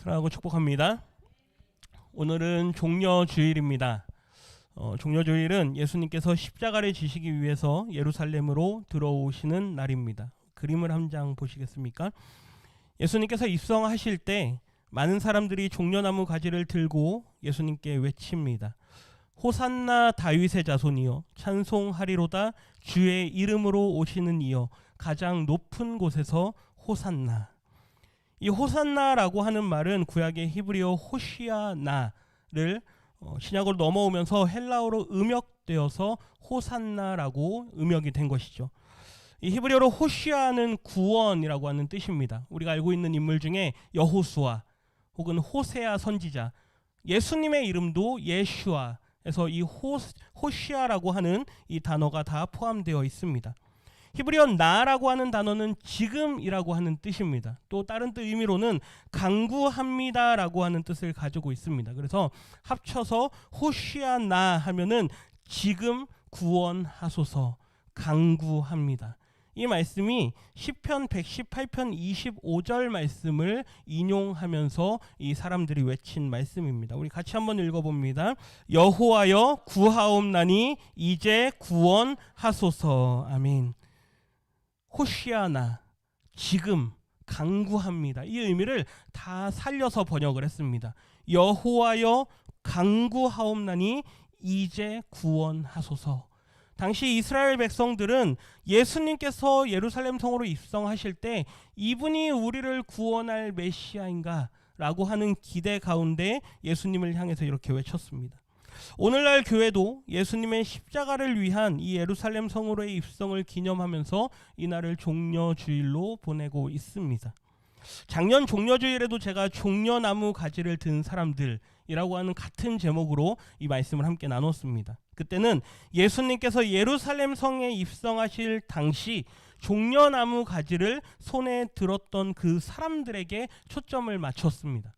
사랑하고 축복합니다. 오늘은 종려주일입니다. 종려주일은 예수님께서 십자가를 지시기 위해서 예루살렘으로 들어오시는 날입니다. 그림을 한 장 보시겠습니까? 예수님께서 입성하실 때 많은 사람들이 종려나무 가지를 들고 예수님께 외칩니다. 호산나 다윗의 자손이여, 찬송하리로다 주의 이름으로 오시는 이여, 가장 높은 곳에서 호산나. 이 호산나라고 하는 말은 구약의 히브리어 호시아나를 신약으로 넘어오면서 헬라어로 음역되어서 호산나라고 음역이 된 것이죠. 이 히브리어로 호시아는 구원이라고 하는 뜻입니다. 우리가 알고 있는 인물 중에 여호수아 혹은 호세아 선지자, 예수님의 이름도 예슈아에서 이 호시아라고 하는 이 단어가 다 포함되어 있습니다. 히브리어 나라고 하는 단어는 지금이라고 하는 뜻입니다. 또 다른 뜻 의미로는 강구합니다라고 하는 뜻을 가지고 있습니다. 그래서 합쳐서 호시아나 하면은 지금 구원하소서, 강구합니다. 이 말씀이 시편 118편 25절 말씀을 인용하면서 이 사람들이 외친 말씀입니다. 우리 같이 한번 읽어봅니다. 여호와여 구하옵나니 이제 구원하소서. 아멘. 호시아나, 지금, 강구합니다. 이 의미를 다 살려서 번역을 했습니다. 여호와여 강구하옵나니 이제 구원하소서. 당시 이스라엘 백성들은 예수님께서 예루살렘 성으로 입성하실 때 이분이 우리를 구원할 메시아인가 라고 하는 기대 가운데 예수님을 향해서 이렇게 외쳤습니다. 오늘날 교회도 예수님의 십자가를 위한 이 예루살렘 성으로의 입성을 기념하면서 이날을 종려주일로 보내고 있습니다. 작년 종려주일에도 제가 종려나무 가지를 든 사람들이라고 하는 같은 제목으로 이 말씀을 함께 나눴습니다. 그때는 예수님께서 예루살렘 성에 입성하실 당시 종려나무 가지를 손에 들었던 그 사람들에게 초점을 맞췄습니다.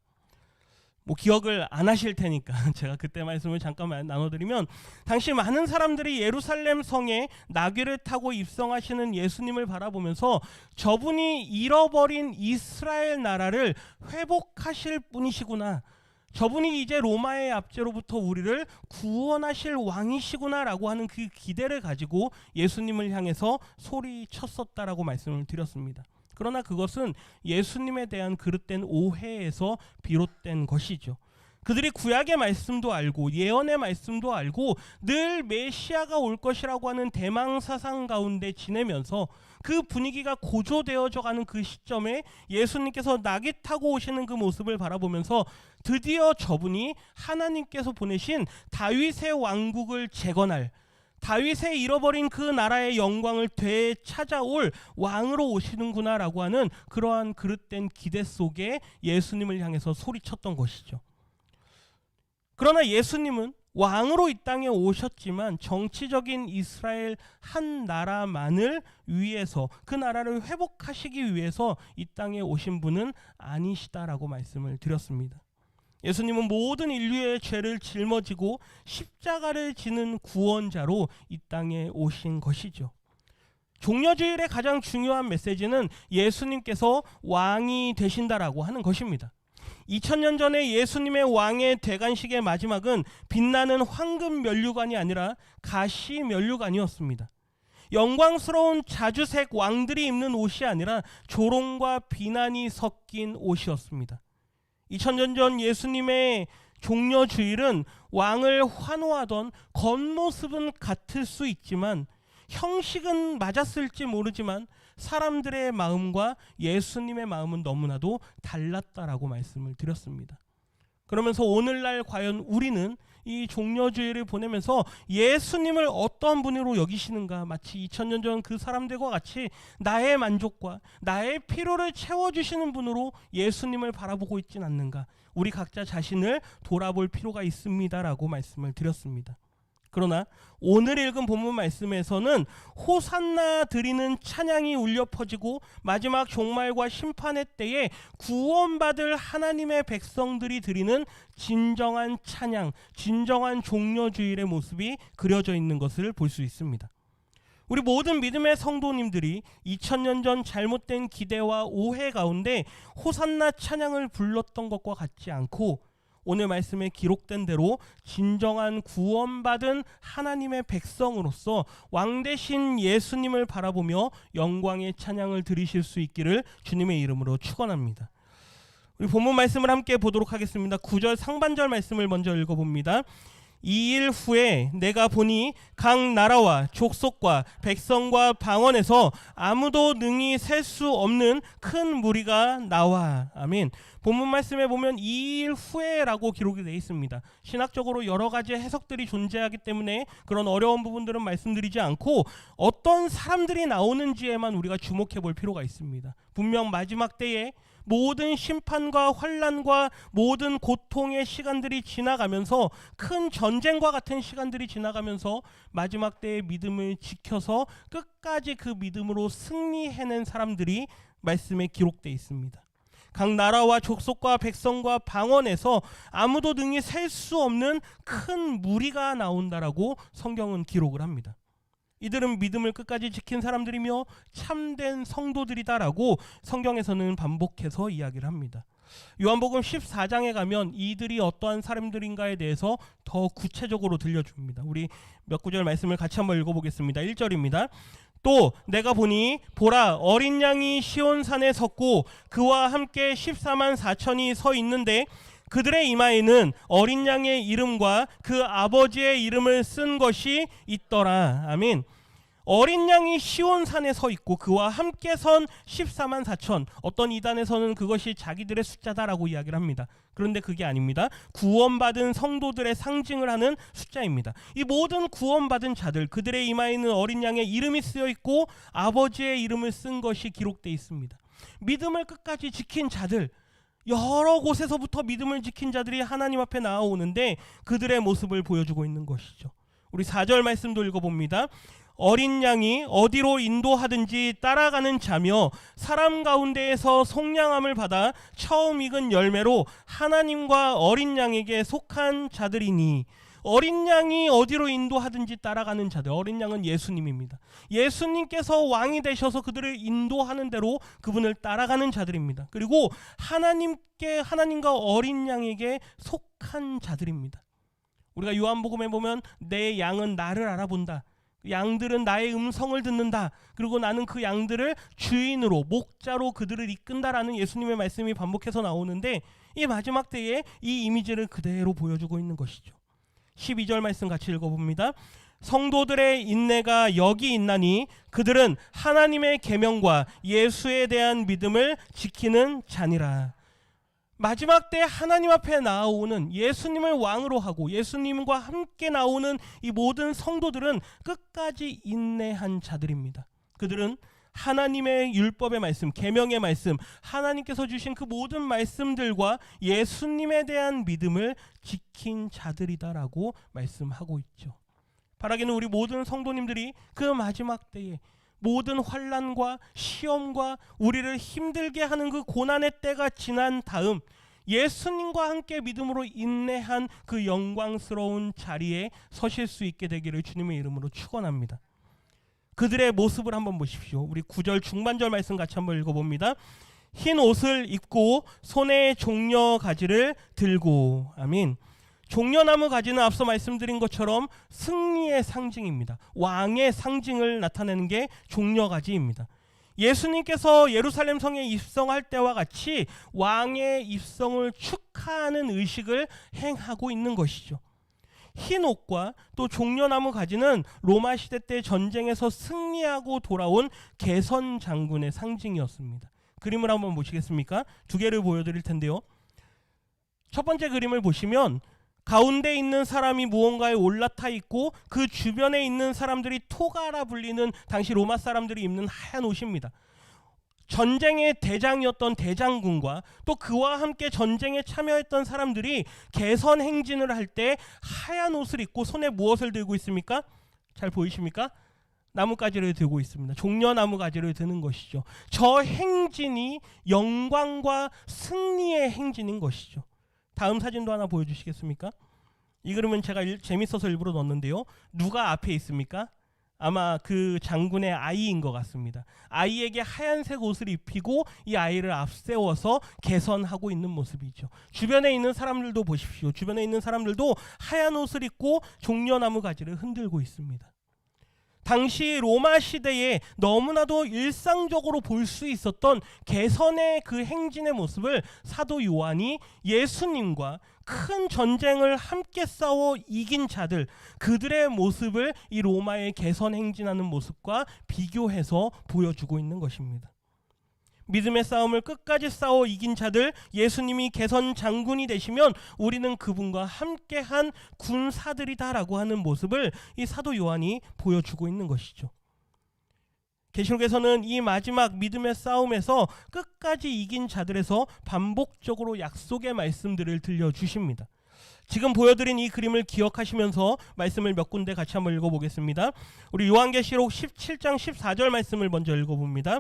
기억을 안 하실 테니까 제가 그때 말씀을 잠깐만 나눠드리면, 당시 많은 사람들이 예루살렘 성에 나귀를 타고 입성하시는 예수님을 바라보면서 저분이 잃어버린 이스라엘 나라를 회복하실 분이시구나, 저분이 이제 로마의 압제로부터 우리를 구원하실 왕이시구나 라고 하는 그 기대를 가지고 예수님을 향해서 소리쳤었다라고 말씀을 드렸습니다. 그러나 그것은 예수님에 대한 그릇된 오해에서 비롯된 것이죠. 그들이 구약의 말씀도 알고 예언의 말씀도 알고 늘 메시아가 올 것이라고 하는 대망사상 가운데 지내면서 그 분위기가 고조되어져 가는 그 시점에 예수님께서 나귀 타고 오시는 그 모습을 바라보면서 드디어 저분이 하나님께서 보내신 다윗의 왕국을 재건할, 다윗의 잃어버린 그 나라의 영광을 되찾아올 왕으로 오시는구나 라고 하는 그러한 그릇된 기대 속에 예수님을 향해서 소리쳤던 것이죠. 그러나 예수님은 왕으로 이 땅에 오셨지만 정치적인 이스라엘 한 나라만을 위해서, 그 나라를 회복하시기 위해서 이 땅에 오신 분은 아니시다라고 말씀을 드렸습니다. 예수님은 모든 인류의 죄를 짊어지고 십자가를 지는 구원자로 이 땅에 오신 것이죠. 종려주일의 가장 중요한 메시지는 예수님께서 왕이 되신다라고 하는 것입니다. 2000년 전에 예수님의 왕의 대관식의 마지막은 빛나는 황금 면류관이 아니라 가시 면류관이었습니다. 영광스러운 자주색 왕들이 입는 옷이 아니라 조롱과 비난이 섞인 옷이었습니다. 2000년 전 예수님의 종려주일은 왕을 환호하던 겉모습은 같을 수 있지만, 형식은 맞았을지 모르지만 사람들의 마음과 예수님의 마음은 너무나도 달랐다라고 말씀을 드렸습니다. 그러면서 오늘날 과연 우리는 이 종려주일을 보내면서 예수님을 어떤 분으로 여기시는가, 마치 2000년 전 그 사람들과 같이 나의 만족과 나의 필요를 채워주시는 분으로 예수님을 바라보고 있진 않는가, 우리 각자 자신을 돌아볼 필요가 있습니다라고 말씀을 드렸습니다. 그러나 오늘 읽은 본문 말씀에서는 호산나 드리는 찬양이 울려 퍼지고 마지막 종말과 심판의 때에 구원받을 하나님의 백성들이 드리는 진정한 찬양, 진정한 종려주일의 모습이 그려져 있는 것을 볼 수 있습니다. 우리 모든 믿음의 성도님들이 2000년 전 잘못된 기대와 오해 가운데 호산나 찬양을 불렀던 것과 같지 않고 오늘 말씀에 기록된 대로 진정한 구원받은 하나님의 백성으로서 왕 되신 예수님을 바라보며 영광의 찬양을 드리실 수 있기를 주님의 이름으로 축원합니다. 우리 본문 말씀을 함께 보도록 하겠습니다. 9절 상반절 말씀을 먼저 읽어봅니다. 2일 후에 내가 보니 각 나라와 족속과 백성과 방언에서 아무도 능히 셀 수 없는 큰 무리가 나와. 아멘. 본문 말씀에 보면 2일 후에라고 기록이 되어 있습니다. 신학적으로 여러 가지 해석들이 존재하기 때문에 그런 어려운 부분들은 말씀드리지 않고 어떤 사람들이 나오는지에만 우리가 주목해 볼 필요가 있습니다. 분명 마지막 때에 모든 심판과 환난과 모든 고통의 시간들이 지나가면서 큰 전쟁과 같은 시간들이 지나가면서 마지막 때의 믿음을 지켜서 끝까지 그 믿음으로 승리해낸 사람들이 말씀에 기록되어 있습니다. 각 나라와 족속과 백성과 방언에서 아무도 능히 셀 수 없는 큰 무리가 나온다라고 성경은 기록을 합니다. 이들은 믿음을 끝까지 지킨 사람들이며 참된 성도들이다라고 성경에서는 반복해서 이야기를 합니다. 요한복음 14장에 가면 이들이 어떠한 사람들인가에 대해서 더 구체적으로 들려줍니다. 우리 몇 구절 말씀을 같이 한번 읽어보겠습니다. 1절입니다. 또 내가 보니 보라 어린 양이 시온산에 섰고 그와 함께 14만 4천이 서 있는데 그들의 이마에는 어린 양의 이름과 그 아버지의 이름을 쓴 것이 있더라. 아멘. 어린 양이 시온산에 서 있고 그와 함께 선 14만 4천, 어떤 이단에서는 그것이 자기들의 숫자다라고 이야기를 합니다. 그런데 그게 아닙니다. 구원받은 성도들의 상징을 하는 숫자입니다. 이 모든 구원받은 자들, 그들의 이마에는 어린 양의 이름이 쓰여 있고 아버지의 이름을 쓴 것이 기록되어 있습니다. 믿음을 끝까지 지킨 자들, 여러 곳에서부터 믿음을 지킨 자들이 하나님 앞에 나아오는데 그들의 모습을 보여주고 있는 것이죠. 우리 4절 말씀도 읽어봅니다. 어린 양이 어디로 인도하든지 따라가는 자며 사람 가운데에서 속량함을 받아 처음 익은 열매로 하나님과 어린 양에게 속한 자들이니. 어린 양이 어디로 인도하든지 따라가는 자들, 어린 양은 예수님입니다. 예수님께서 왕이 되셔서 그들을 인도하는 대로 그분을 따라가는 자들입니다. 그리고 하나님과 어린 양에게 속한 자들입니다. 우리가 요한복음에 보면 내 양은 나를 알아본다, 양들은 나의 음성을 듣는다, 그리고 나는 그 양들을 주인으로 목자로 그들을 이끈다라는 예수님의 말씀이 반복해서 나오는데 이 마지막 때에 이 이미지를 그대로 보여주고 있는 것이죠. 12절 말씀 같이 읽어봅니다. 성도들의 인내가 여기 있나니 그들은 하나님의 계명과 예수에 대한 믿음을 지키는 자니라. 마지막 때 하나님 앞에 나오는 예수님을 왕으로 하고 예수님과 함께 나오는 이 모든 성도들은 끝까지 인내한 자들입니다. 그들은 하나님의 율법의 말씀, 계명의 말씀, 하나님께서 주신 그 모든 말씀들과 예수님에 대한 믿음을 지킨 자들이다라고 말씀하고 있죠. 바라기는 우리 모든 성도님들이 그 마지막 때에 모든 환난과 시험과 우리를 힘들게 하는 그 고난의 때가 지난 다음 예수님과 함께 믿음으로 인내한 그 영광스러운 자리에 서실 수 있게 되기를 주님의 이름으로 축원합니다. 그들의 모습을 한번 보십시오. 우리 9절 중반절 말씀 같이 한번 읽어봅니다. 흰 옷을 입고 손에 종려 가지를 들고. 아멘. 종려나무 가지는 앞서 말씀드린 것처럼 승리의 상징입니다. 왕의 상징을 나타내는 게 종려가지입니다. 예수님께서 예루살렘 성에 입성할 때와 같이 왕의 입성을 축하하는 의식을 행하고 있는 것이죠. 흰 옷과 또 종려나무 가지는 로마 시대 때 전쟁에서 승리하고 돌아온 개선 장군의 상징이었습니다. 그림을 한번 보시겠습니까? 두 개를 보여드릴 텐데요. 첫 번째 그림을 보시면 가운데 있는 사람이 무언가에 올라타 있고 그 주변에 있는 사람들이 토가라 불리는 당시 로마 사람들이 입는 하얀 옷입니다. 전쟁의 대장이었던 대장군과 또 그와 함께 전쟁에 참여했던 사람들이 개선 행진을 할 때 하얀 옷을 입고 손에 무엇을 들고 있습니까? 잘 보이십니까? 나뭇가지를 들고 있습니다. 종려나무 가지를 드는 것이죠. 저 행진이 영광과 승리의 행진인 것이죠. 다음 사진도 하나 보여주시겠습니까? 이 그림은 제가 재밌어서 일부러 넣었는데요. 누가 앞에 있습니까? 아마 그 장군의 아이인 것 같습니다. 아이에게 하얀색 옷을 입히고 이 아이를 앞세워서 개선하고 있는 모습이죠. 주변에 있는 사람들도 보십시오. 주변에 있는 사람들도 하얀 옷을 입고 종려나무 가지를 흔들고 있습니다. 당시 로마 시대에 너무나도 일상적으로 볼 수 있었던 개선의 그 행진의 모습을 사도 요한이 예수님과 큰 전쟁을 함께 싸워 이긴 자들, 그들의 모습을 이 로마의 개선 행진하는 모습과 비교해서 보여주고 있는 것입니다. 믿음의 싸움을 끝까지 싸워 이긴 자들, 예수님이 개선 장군이 되시면 우리는 그분과 함께한 군사들이다라고 하는 모습을 이 사도 요한이 보여주고 있는 것이죠. 계시록에서는 이 마지막 믿음의 싸움에서 끝까지 이긴 자들에서 반복적으로 약속의 말씀들을 들려주십니다. 지금 보여드린 이 그림을 기억하시면서 말씀을 몇 군데 같이 한번 읽어보겠습니다. 우리 요한계시록 17장 14절 말씀을 먼저 읽어봅니다.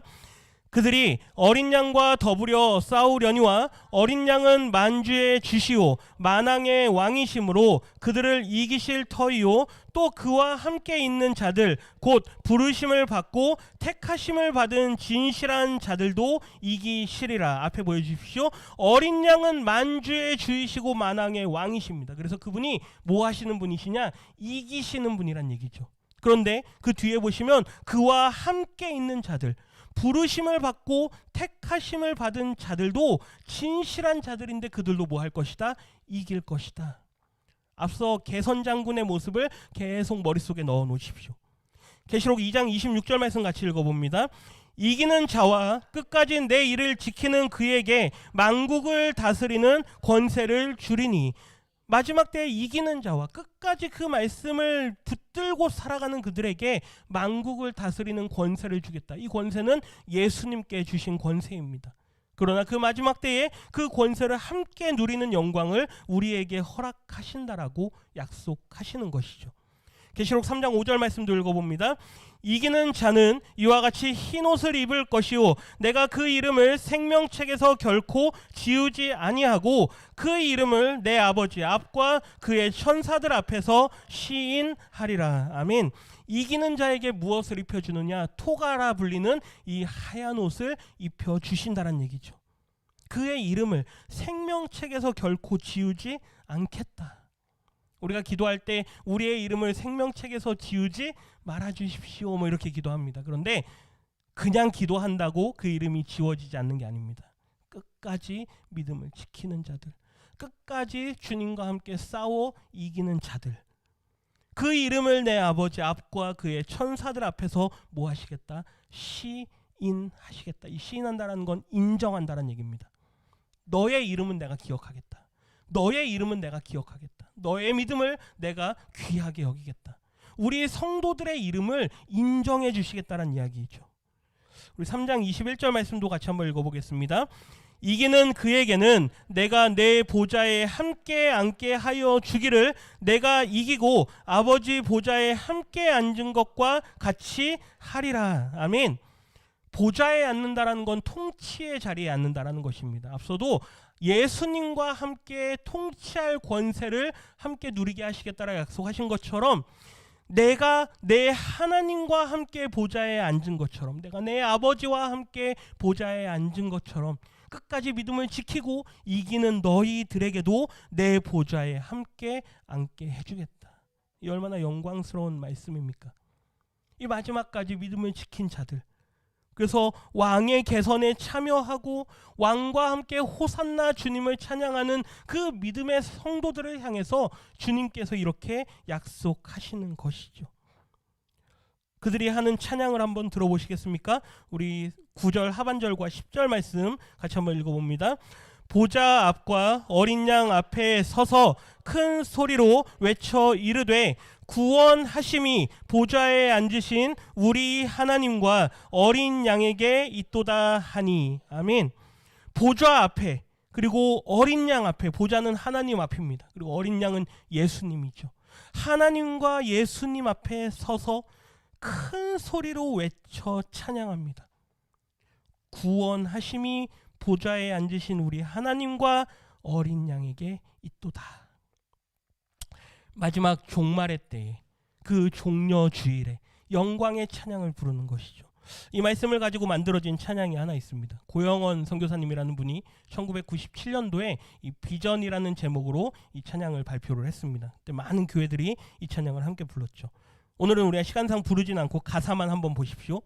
그들이 어린 양과 더불어 싸우려니와 어린 양은 만주의 주시오 만왕의 왕이심으로 그들을 이기실 터이요 또 그와 함께 있는 자들 곧 부르심을 받고 택하심을 받은 진실한 자들도 이기시리라. 앞에 보여주십시오. 어린 양은 만주의 주이시고 만왕의 왕이십니다. 그래서 그분이 뭐 하시는 분이시냐? 이기시는 분이란 얘기죠. 그런데 그 뒤에 보시면 그와 함께 있는 자들, 부르심을 받고 택하심을 받은 자들도 진실한 자들인데 그들도 뭐 할 것이다? 이길 것이다. 앞서 개선장군의 모습을 계속 머릿속에 넣어 놓으십시오. 계시록 2장 26절 말씀 같이 읽어봅니다. 이기는 자와 끝까지 내 일을 지키는 그에게 만국을 다스리는 권세를 주리니. 마지막 때에 이기는 자와 끝까지 그 말씀을 붙들고 살아가는 그들에게 만국을 다스리는 권세를 주겠다. 이 권세는 예수님께 주신 권세입니다. 그러나 그 마지막 때에 그 권세를 함께 누리는 영광을 우리에게 허락하신다라고 약속하시는 것이죠. 계시록 3장 5절 말씀도 읽어봅니다. 이기는 자는 이와 같이 흰 옷을 입을 것이요 내가 그 이름을 생명책에서 결코 지우지 아니하고 그 이름을 내 아버지 앞과 그의 천사들 앞에서 시인하리라. 아멘. 이기는 자에게 무엇을 입혀주느냐? 토가라 불리는 이 하얀 옷을 입혀주신다는 얘기죠. 그의 이름을 생명책에서 결코 지우지 않겠다. 우리가 기도할 때 우리의 이름을 생명책에서 지우지 말아주십시오 뭐 이렇게 기도합니다. 그런데 그냥 기도한다고 그 이름이 지워지지 않는 게 아닙니다. 끝까지 믿음을 지키는 자들, 끝까지 주님과 함께 싸워 이기는 자들, 그 이름을 내 아버지 앞과 그의 천사들 앞에서 뭐 하시겠다? 시인하시겠다. 이 시인한다는 건 인정한다는 얘기입니다. 너의 이름은 내가 기억하겠다. 너의 이름은 내가 기억하겠다. 너의 믿음을 내가 귀하게 여기겠다. 우리 성도들의 이름을 인정해 주시겠다는 이야기죠. 우리 3장 21절 말씀도 같이 한번 읽어보겠습니다. 이기는 그에게는 내가 내 보좌에 함께 앉게 하여 주기를 내가 이기고 아버지 보좌에 함께 앉은 것과 같이 하리라. 아멘. 보좌에 앉는다라는 건 통치의 자리에 앉는다라는 것입니다. 앞서도 예수님과 함께 통치할 권세를 함께 누리게 하시겠다라 약속하신 것처럼 내가 내 하나님과 함께 보좌에 앉은 것처럼 내가 내 아버지와 함께 보좌에 앉은 것처럼 끝까지 믿음을 지키고 이기는 너희들에게도 내 보좌에 함께 앉게 해주겠다. 이 얼마나 영광스러운 말씀입니까? 이 마지막까지 믿음을 지킨 자들, 그래서 왕의 개선에 참여하고 왕과 함께 호산나 주님을 찬양하는 그 믿음의 성도들을 향해서 주님께서 이렇게 약속하시는 것이죠. 그들이 하는 찬양을 한번 들어보시겠습니까? 우리 9절 하반절과 10절 말씀 같이 한번 읽어봅니다. 보좌 앞과 어린 양 앞에 서서 큰 소리로 외쳐 이르되 구원하심이 보좌에 앉으신 우리 하나님과 어린 양에게 있도다 하니. 아멘. 보좌 앞에 그리고 어린 양 앞에, 보좌는 하나님 앞입니다. 그리고 어린 양은 예수님이죠. 하나님과 예수님 앞에 서서 큰 소리로 외쳐 찬양합니다. 구원하심이 보좌에 앉으신 우리 하나님과 어린 양에게 있도다. 마지막 종말의 때에 그 종려 주일에 영광의 찬양을 부르는 것이죠. 이 말씀을 가지고 만들어진 찬양이 하나 있습니다. 고영원 선교사님이라는 분이 1997년도에 이 비전이라는 제목으로 이 찬양을 발표를 했습니다. 그때 많은 교회들이 이 찬양을 함께 불렀죠. 오늘은 우리가 시간상 부르진 않고 가사만 한번 보십시오.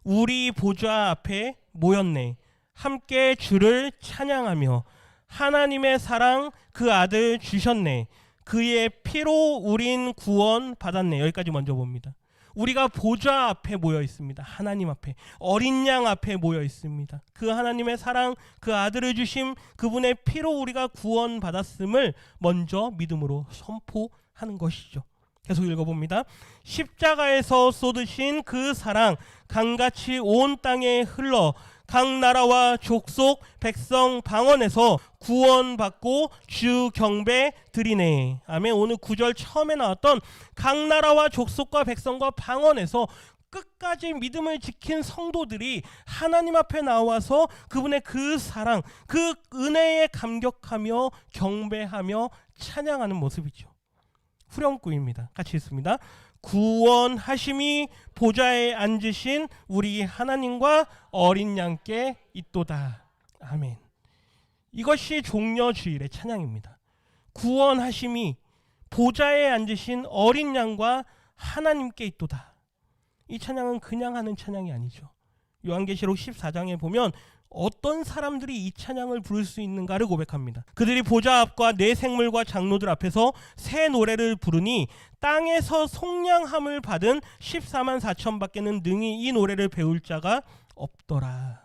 우리 보좌 앞에 모였네. 함께 주를 찬양하며 하나님의 사랑 그 아들 주셨네. 그의 피로 우린 구원 받았네. 여기까지 먼저 봅니다. 우리가 보좌 앞에 모여 있습니다. 하나님 앞에, 어린 양 앞에 모여 있습니다. 그 하나님의 사랑, 그 아들을 주심, 그분의 피로 우리가 구원 받았음을 먼저 믿음으로 선포하는 것이죠. 계속 읽어봅니다. 십자가에서 쏟으신 그 사랑 강같이 온 땅에 흘러 각 나라와 족속 백성 방언에서 구원받고 주 경배 드리네. 아멘. 오늘 9절 처음에 나왔던 각 나라와 족속과 백성과 방언에서 끝까지 믿음을 지킨 성도들이 하나님 앞에 나와서 그분의 그 사랑, 그 은혜에 감격하며 경배하며 찬양하는 모습이죠. 후렴구입니다. 같이 읽습니다. 구원하심이 보좌에 앉으신 우리 하나님과 어린 양께 있도다. 아멘. 이것이 종려주일의 찬양입니다. 구원하심이 보좌에 앉으신 어린 양과 하나님께 있도다. 이 찬양은 그냥 하는 찬양이 아니죠. 요한계시록 14장에 보면 어떤 사람들이 이 찬양을 부를 수 있는가를 고백합니다. 그들이 보좌 앞과 네 생물과 장로들 앞에서 새 노래를 부르니 땅에서 속량함을 받은 14만 4천 밖에는 능히 이 노래를 배울 자가 없더라.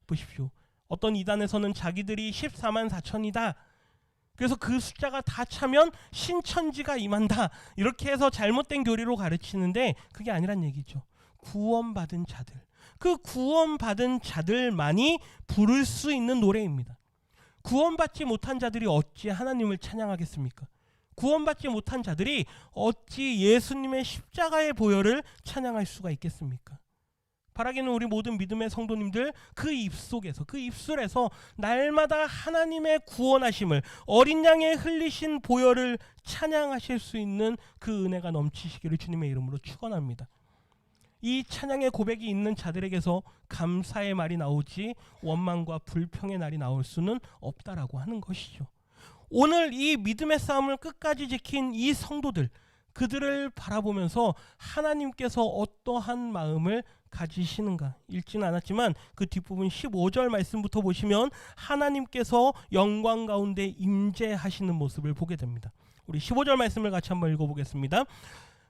보십시오. 어떤 이단에서는 자기들이 14만 4천이다. 그래서 그 숫자가 다 차면 신천지가 임한다. 이렇게 해서 잘못된 교리로 가르치는데 그게 아니란 얘기죠. 구원받은 자들. 그 구원받은 자들만이 부를 수 있는 노래입니다. 구원받지 못한 자들이 어찌 하나님을 찬양하겠습니까? 구원받지 못한 자들이 어찌 예수님의 십자가의 보혈을 찬양할 수가 있겠습니까? 바라기는 우리 모든 믿음의 성도님들 그 입속에서, 그 입술에서 날마다 하나님의 구원하심을, 어린 양의 흘리신 보혈을 찬양하실 수 있는 그 은혜가 넘치시기를 주님의 이름으로 축원합니다. 이 찬양의 고백이 있는 자들에게서 감사의 말이 나오지 원망과 불평의 날이 나올 수는 없다라고 하는 것이죠. 오늘 이 믿음의 싸움을 끝까지 지킨 이 성도들, 그들을 바라보면서 하나님께서 어떠한 마음을 가지시는가 읽지는 않았지만 그 뒷부분 15절 말씀부터 보시면 하나님께서 영광 가운데 임재하시는 모습을 보게 됩니다. 우리 15절 말씀을 같이 한번 읽어보겠습니다.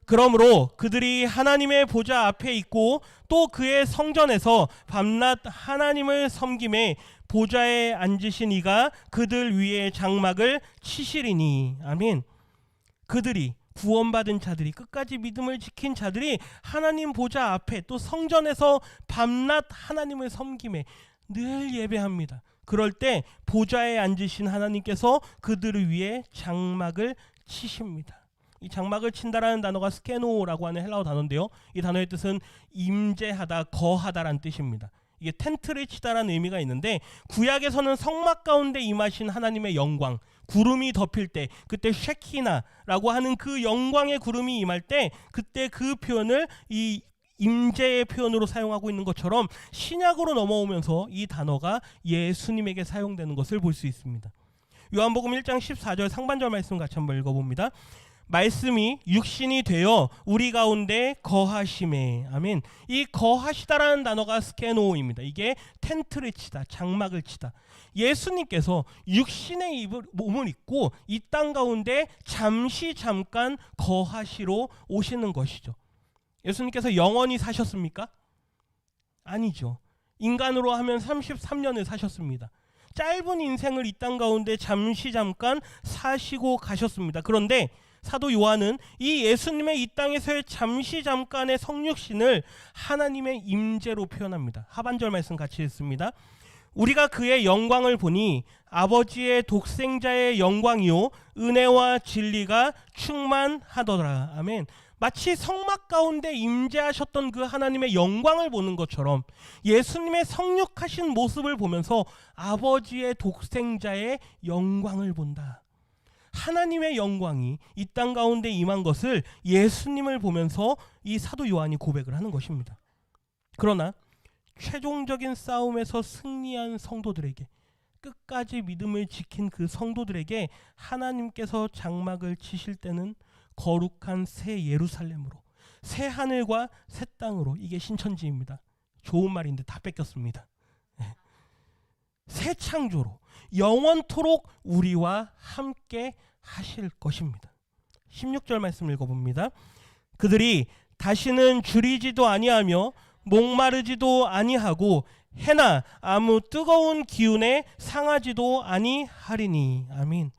그러므로 그들이 하나님의 보좌 앞에 있고 또 그의 성전에서 밤낮 하나님을 섬김에 보좌에 앉으신 이가 그들 위에 장막을 치시리니. 아멘. 그들이, 구원받은 자들이, 끝까지 믿음을 지킨 자들이 하나님 보좌 앞에 또 성전에서 밤낮 하나님을 섬김에 늘 예배합니다. 그럴 때 보좌에 앉으신 하나님께서 그들을 위해 장막을 치십니다. 이 장막을 친다라는 단어가 스케노라고 하는 헬라어 단어인데요. 이 단어의 뜻은 임재하다, 거하다라는 뜻입니다. 이게 텐트를 치다라는 의미가 있는데 구약에서는 성막 가운데 임하신 하나님의 영광, 구름이 덮일 때 그때 쉐키나라고 하는 그 영광의 구름이 임할 때 그때 그 표현을 이 임재의 표현으로 사용하고 있는 것처럼 신약으로 넘어오면서 이 단어가 예수님에게 사용되는 것을 볼 수 있습니다. 요한복음 1장 14절 상반절 말씀 같이 한번 읽어봅니다. 말씀이 육신이 되어 우리 가운데 거하심에. 아멘. 이 거하시다라는 단어가 스케노입니다. 이게 텐트를 치다, 장막을 치다. 예수님께서 육신의 몸을 입고 이 땅 가운데 잠깐 거하시러 오시는 것이죠. 예수님께서 영원히 사셨습니까? 아니죠. 인간으로 하면 33년을 사셨습니다. 짧은 인생을 이 땅 가운데 잠깐 사시고 가셨습니다. 그런데 사도 요한은 이 예수님의 이 땅에서의 잠깐의 성육신을 하나님의 임재로 표현합니다. 하반절 말씀 같이 읽습니다. 우리가 그의 영광을 보니 아버지의 독생자의 영광이요 은혜와 진리가 충만하더라. 아멘. 마치 성막 가운데 임재하셨던 그 하나님의 영광을 보는 것처럼 예수님의 성육하신 모습을 보면서 아버지의 독생자의 영광을 본다. 하나님의 영광이 이 땅 가운데 임한 것을 예수님을 보면서 이 사도 요한이 고백을 하는 것입니다. 그러나 최종적인 싸움에서 승리한 성도들에게, 끝까지 믿음을 지킨 그 성도들에게 하나님께서 장막을 치실 때는 거룩한 새 예루살렘으로, 새 하늘과 새 땅으로, 이게 신천지입니다. 좋은 말인데 다 뺏겼습니다. 새 창조로 영원토록 우리와 함께 하실 것입니다. 16절 말씀 읽어봅니다. 그들이 다시는 줄이지도 아니하며 목마르지도 아니하고 해나 아무 뜨거운 기운에 상하지도 아니하리니. 아멘.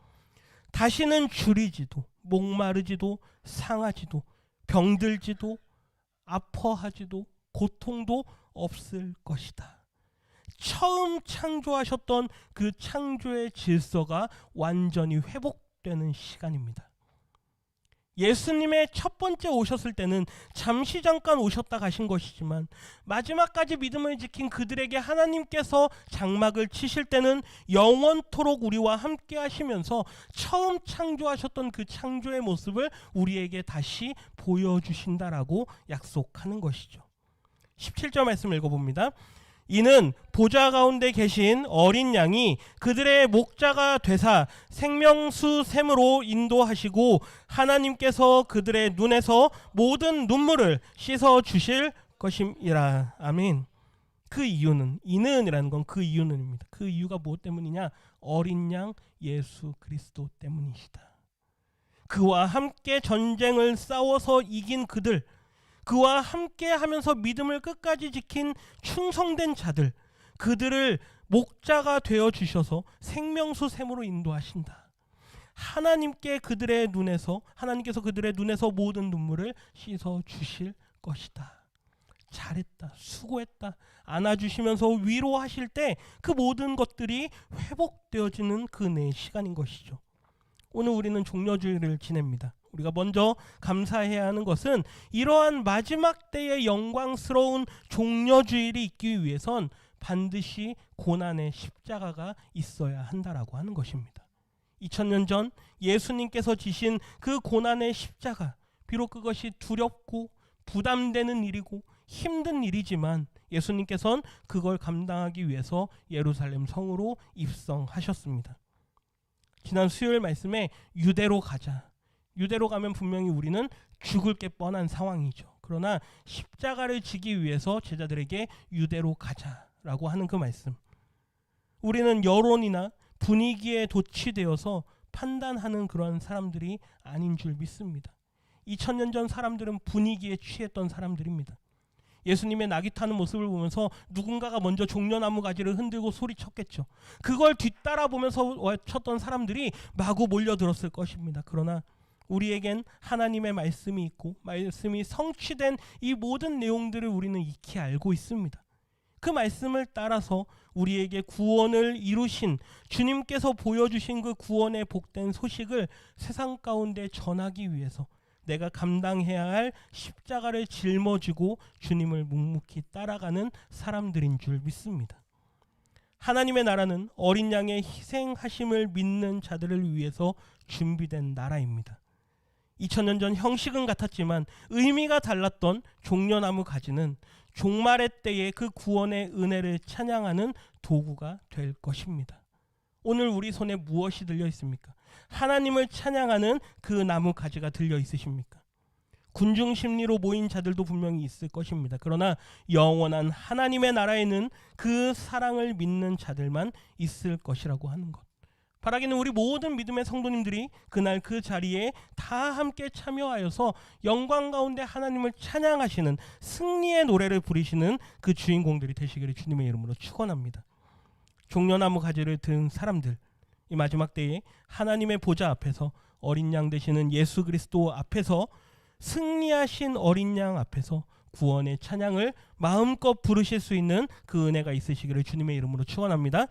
다시는 줄이지도 목마르지도 상하지도 병들지도 아파하지도 고통도 없을 것이다. 처음 창조하셨던 그 창조의 질서가 완전히 회복되는 시간입니다. 예수님의 첫 번째 오셨을 때는 잠시 잠깐 오셨다 가신 것이지만 마지막까지 믿음을 지킨 그들에게 하나님께서 장막을 치실 때는 영원토록 우리와 함께 하시면서 처음 창조하셨던 그 창조의 모습을 우리에게 다시 보여주신다라고 약속하는 것이죠. 17절 말씀 읽어봅니다. 이는 보좌 가운데 계신 어린 양이 그들의 목자가 되사 생명수 샘으로 인도하시고 하나님께서 그들의 눈에서 모든 눈물을 씻어 주실 것임이라. 아멘. 그 이유는, 이는이라는 건 그 이유는입니다. 그 이유가 무엇 때문이냐? 어린 양 예수 그리스도 때문이시다. 그와 함께 전쟁을 싸워서 이긴 그들, 그와 함께 하면서 믿음을 끝까지 지킨 충성된 자들, 그들을 목자가 되어 주셔서 생명수 샘으로 인도하신다. 하나님께서 그들의 눈에서 모든 눈물을 씻어 주실 것이다. 잘했다, 수고했다, 안아주시면서 위로하실 때 그 모든 것들이 회복되어지는 그 은혜의 시간인 것이죠. 오늘 우리는 종려주일을 지냅니다. 우리가 먼저 감사해야 하는 것은 이러한 마지막 때의 영광스러운 종려주일이 있기 위해선 반드시 고난의 십자가가 있어야 한다라고 하는 것입니다. 2000년 전 예수님께서 지신 그 고난의 십자가, 비록 그것이 두렵고 부담되는 일이고 힘든 일이지만 예수님께서는 그걸 감당하기 위해서 예루살렘 성으로 입성하셨습니다. 지난 수요일 말씀에 유대로 가자, 유대로 가면 분명히 우리는 죽을 게 뻔한 상황이죠. 그러나 십자가를 지기 위해서 제자들에게 유대로 가자라고 하는 그 말씀, 우리는 여론이나 분위기에 도취되어서 판단하는 그런 사람들이 아닌 줄 믿습니다. 2000년 전 사람들은 분위기에 취했던 사람들입니다. 예수님의 낙이 타는 모습을 보면서 누군가가 먼저 종려나무 가지를 흔들고 소리쳤겠죠. 그걸 뒤따라 보면서 쳤던 사람들이 마구 몰려들었을 것입니다. 그러나 우리에겐 하나님의 말씀이 있고 말씀이 성취된 이 모든 내용들을 우리는 익히 알고 있습니다. 그 말씀을 따라서 우리에게 구원을 이루신 주님께서 보여주신 그 구원의 복된 소식을 세상 가운데 전하기 위해서 내가 감당해야 할 십자가를 짊어지고 주님을 묵묵히 따라가는 사람들인 줄 믿습니다. 하나님의 나라는 어린 양의 희생하심을 믿는 자들을 위해서 준비된 나라입니다. 2000년 전 형식은 같았지만 의미가 달랐던 종려나무 가지는 종말의 때에 그 구원의 은혜를 찬양하는 도구가 될 것입니다. 오늘 우리 손에 무엇이 들려 있습니까? 하나님을 찬양하는 그 나무 가지가 들려 있으십니까? 군중 심리로 모인 자들도 분명히 있을 것입니다. 그러나 영원한 하나님의 나라에는 그 사랑을 믿는 자들만 있을 것이라고 하는 것. 바라기는 우리 모든 믿음의 성도님들이 그날 그 자리에 다 함께 참여하여서 영광 가운데 하나님을 찬양하시는 승리의 노래를 부르시는 그 주인공들이 되시기를 주님의 이름으로 축원합니다. 종려나무 가지를 든 사람들, 이 마지막 때에 하나님의 보좌 앞에서 어린 양 되시는 예수 그리스도 앞에서 승리하신 어린 양 앞에서 구원의 찬양을 마음껏 부르실 수 있는 그 은혜가 있으시기를 주님의 이름으로 축원합니다.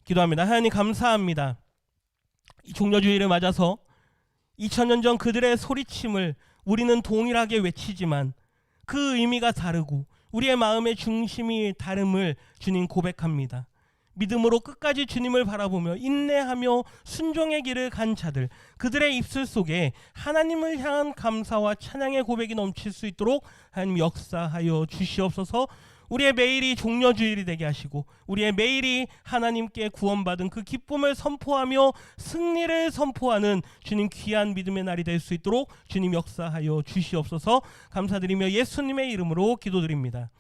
기도합니다. 하나님 감사합니다. 이 종려주일을 맞아서 2000년 전 그들의 소리침을 우리는 동일하게 외치지만 그 의미가 다르고 우리의 마음의 중심이 다름을 주님 고백합니다. 믿음으로 끝까지 주님을 바라보며 인내하며 순종의 길을 간 자들, 그들의 입술 속에 하나님을 향한 감사와 찬양의 고백이 넘칠 수 있도록 하나님 역사하여 주시옵소서. 우리의 매일이 종려주일이 되게 하시고 우리의 매일이 하나님께 구원받은 그 기쁨을 선포하며 승리를 선포하는 주님 귀한 믿음의 날이 될 수 있도록 주님 역사하여 주시옵소서. 감사드리며 예수님의 이름으로 기도드립니다.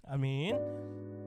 아멘.